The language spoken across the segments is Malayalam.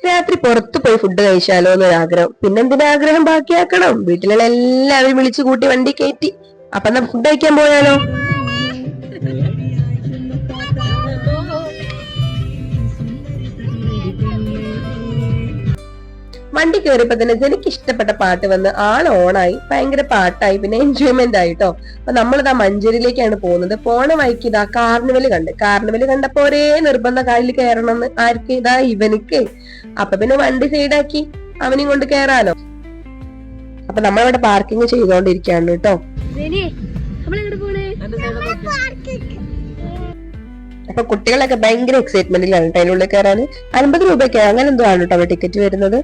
രാത്രി പുറത്തു പോയി ഫുഡ് കഴിച്ചാലോ എന്നൊരാഗ്രഹം. പിന്നെന്തിനാ ആഗ്രഹം ബാക്കിയാക്കണം? വീട്ടിലുള്ള എല്ലാവരും വിളിച്ചു കൂട്ടി വണ്ടി കയറ്റി. അപ്പൊ എന്നാ ഫുഡ് കഴിക്കാൻ പോയാലോ? വണ്ടി കയറിയപ്പോ തന്നെ എനിക്ക് ഇഷ്ടപ്പെട്ട പാട്ട് വന്ന് ആൾ ഓണായി, ഭയങ്കര പാട്ടായി, പിന്നെ എൻജോയ്മെന്റ് ആയിട്ടോ. അപ്പൊ നമ്മളിതാ മഞ്ചേരിയിലേക്കാണ് പോകുന്നത്. പോണ വഴിക്ക് ഇതാ കാർണിവല് കണ്ടപ്പോ ഒരേ നിർബന്ധ കാലിൽ കയറണമെന്ന്. ആർക്ക്? ഇതാ ഇവനിക്ക്. അപ്പൊ പിന്നെ വണ്ടി സൈഡാക്കി അവനെയും കൊണ്ട് കയറാലോ. അപ്പൊ നമ്മളവിടെ പാർക്കിംഗ് ചെയ്തോണ്ടിരിക്കാണ് കേട്ടോ. അപ്പൊ കുട്ടികളൊക്കെ ഭയങ്കര എക്സൈറ്റ്മെന്റിലാണ് കേട്ടോ അതിനുള്ളിൽ കയറാൻ. 50 രൂപയ്ക്ക് അങ്ങനെ എന്തോ ആണ് കേട്ടോ ടിക്കറ്റ് വരുന്നത്.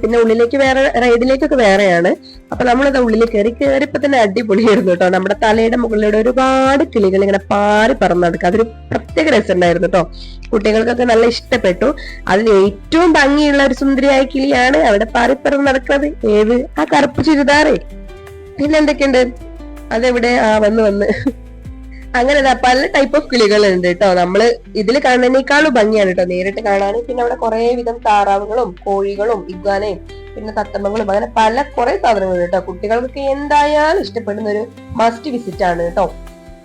പിന്നെ ഉള്ളിലേക്ക് വേറെ, റൈഡിലേക്കൊക്കെ വേറെയാണ്. അപ്പൊ നമ്മളിത് ഉള്ളിൽ കയറിയപ്പോ തന്നെ അടിപൊളിയായിരുന്നു കേട്ടോ. നമ്മുടെ തലയുടെ മുകളിലൂടെ ഒരുപാട് കിളികൾ ഇങ്ങനെ പാറി പറന്ന് നടക്കുക. അതൊരു പ്രത്യേക രസം ഉണ്ടായിരുന്നു കേട്ടോ. കുട്ടികൾക്കൊക്കെ നല്ല ഇഷ്ടപ്പെട്ടു. അതിൽ ഏറ്റവും ഭംഗിയുള്ള ഒരു സുന്ദരിയായ കിളിയാണ് അവിടെ പാറി പറന്ന് നടക്കുന്നത്. ഏത്? ആ കറുപ്പ് ചുരിദാറേ. പിന്നെ എന്തൊക്കെയുണ്ട്? അതെവിടെ? വന്ന് അങ്ങനെ പല ടൈപ്പ് ഓഫ് കിളികളുണ്ട് കേട്ടോ. നമ്മള് ഇതിൽ കാണുന്നതിനേക്കാളും ഭംഗിയാണ് കേട്ടോ നേരിട്ട് കാണാൻ. പിന്നെ അവിടെ കുറെ വിധം താറാവുകളും കോഴികളും ഇഗ്വാനയും പിന്നെ തത്തമ്മകളും അങ്ങനെ കുറെ സാധനങ്ങളുണ്ട് കേട്ടോ. കുട്ടികൾക്ക് എന്തായാലും ഇഷ്ടപ്പെടുന്ന ഒരു മസ്റ്റ് വിസിറ്റ് ആണ് കേട്ടോ.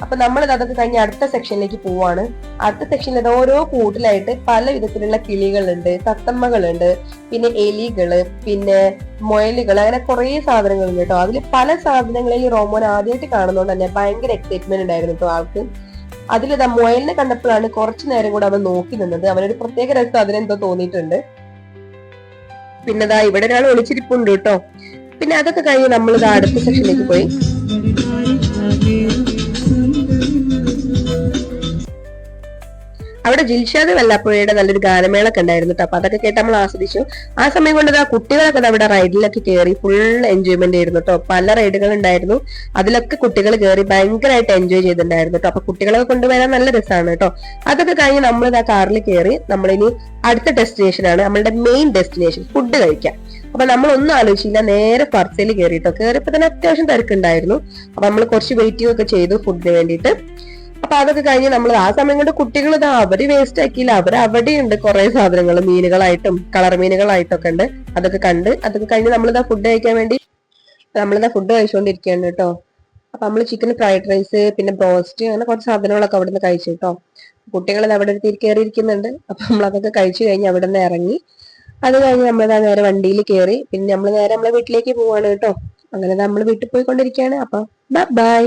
അപ്പൊ നമ്മൾ അതൊക്കെ കഴിഞ്ഞ് അടുത്ത സെക്ഷനിലേക്ക് പോവാണ്. അടുത്ത സെക്ഷനിൽ ഓരോ കൂട്ടിലായിട്ട് പല വിധത്തിലുള്ള കിളികളുണ്ട്, തത്തമ്മകളുണ്ട്, പിന്നെ എലികള്, പിന്നെ മുയലുകൾ, അങ്ങനെ കുറെ സാധനങ്ങളുണ്ട് കേട്ടോ. അതിൽ പല സാധനങ്ങളിൽ റോമോൻ ആദ്യമായിട്ട് കാണുന്നതുകൊണ്ട് തന്നെ ഭയങ്കര എക്സൈറ്റ്മെന്റ് ഉണ്ടായിരുന്നു കേട്ടോ ആൾക്ക്. അതിലിതാ മുയലിനെ കണ്ടപ്പോഴാണ് കുറച്ചു നേരം കൂടെ അവൻ നോക്കി നിന്നത്. അവനൊരു പ്രത്യേക രസം അതിനെന്തോ തോന്നിയിട്ടുണ്ട്. പിന്നെ ഇവിടെ ഒരാൾ ഒളിച്ചിരിപ്പുണ്ട് കേട്ടോ. പിന്നെ അതൊക്കെ കഴിഞ്ഞ് നമ്മളിതാ അടുത്ത സെക്ഷനിലേക്ക് പോയി. അവിടെ ജിൽഷാദ് വല്ലപ്പുഴയുടെ നല്ലൊരു ഗാനമേളൊക്കെ ഉണ്ടായിരുന്നു കേട്ടോ. അപ്പൊ അതൊക്കെ കേട്ട് നമ്മൾ ആസ്വദിച്ചു. ആ സമയം കൊണ്ട് കുട്ടികളൊക്കെ അവിടെ റൈഡിലൊക്കെ കയറി ഫുൾ എൻജോയ്മെന്റ് ആയിരുന്നു കേട്ടോ. പല റൈഡുകൾ ഉണ്ടായിരുന്നു. അതിലൊക്കെ കുട്ടികൾ കയറി ഭയങ്കരമായിട്ട് എൻജോയ് ചെയ്തിട്ടുണ്ടായിരുന്നു കേട്ടോ. അപ്പൊ കുട്ടികളൊക്കെ കൊണ്ടുവരാൻ നല്ല രസമാണ് കേട്ടോ. അതൊക്കെ കഴിഞ്ഞ് നമ്മൾ കാറിൽ കയറി നമ്മളിനി അടുത്ത ഡെസ്റ്റിനേഷൻ ആണ്, നമ്മളുടെ മെയിൻ ഡെസ്റ്റിനേഷൻ, ഫുഡ് കഴിക്കാം. അപ്പൊ നമ്മളൊന്നും ആലോചിച്ചില്ല, നേരെ ഫർസയിൽ കയറിട്ടോ. കയറിയപ്പോ തന്നെ അത്യാവശ്യം തിരക്കുണ്ടായിരുന്നു. അപ്പൊ നമ്മൾ കുറച്ച് വെയിറ്റിംഗ് ഒക്കെ ചെയ്തു ഫുഡിന് വേണ്ടിയിട്ട്. അപ്പൊ അതൊക്കെ കഴിഞ്ഞ് നമ്മൾ ആ സമയം കൊണ്ട് കുട്ടികൾ അവര് വേസ്റ്റ് ആക്കിയില്ല. അവിടെയുണ്ട് കുറെ സാധനങ്ങൾ, മീനുകളായിട്ടും കളർ മീനുകളായിട്ടൊക്കെ ഉണ്ട്. അതൊക്കെ കഴിഞ്ഞ് നമ്മളിതാ ഫുഡ് കഴിക്കാൻ വേണ്ടി ഫുഡ് കഴിച്ചുകൊണ്ടിരിക്കുകയാണ് കേട്ടോ. അപ്പൊ നമ്മള് ചിക്കൻ ഫ്രൈഡ് റൈസ്, പിന്നെ ബ്രോസ്റ്റ്, അങ്ങനെ കുറച്ച് സാധനങ്ങളൊക്കെ അവിടെ നിന്ന് കഴിച്ചു കേട്ടോ. കുട്ടികൾ അവിടെ കയറിയിരിക്കുന്നുണ്ട്. അപ്പൊ നമ്മളതൊക്കെ കഴിച്ചു കഴിഞ്ഞ് അവിടെ നിന്ന് ഇറങ്ങി. അത് കഴിഞ്ഞ് നമ്മളിതാ നേരെ വണ്ടിയിൽ കയറി. പിന്നെ നമ്മള് നേരെ നമ്മളെ വീട്ടിലേക്ക് പോവാണ് കേട്ടോ. അങ്ങനെ നമ്മൾ വീട്ടിൽ പോയിക്കൊണ്ടിരിക്കുകയാണ്. അപ്പൊ ബൈ.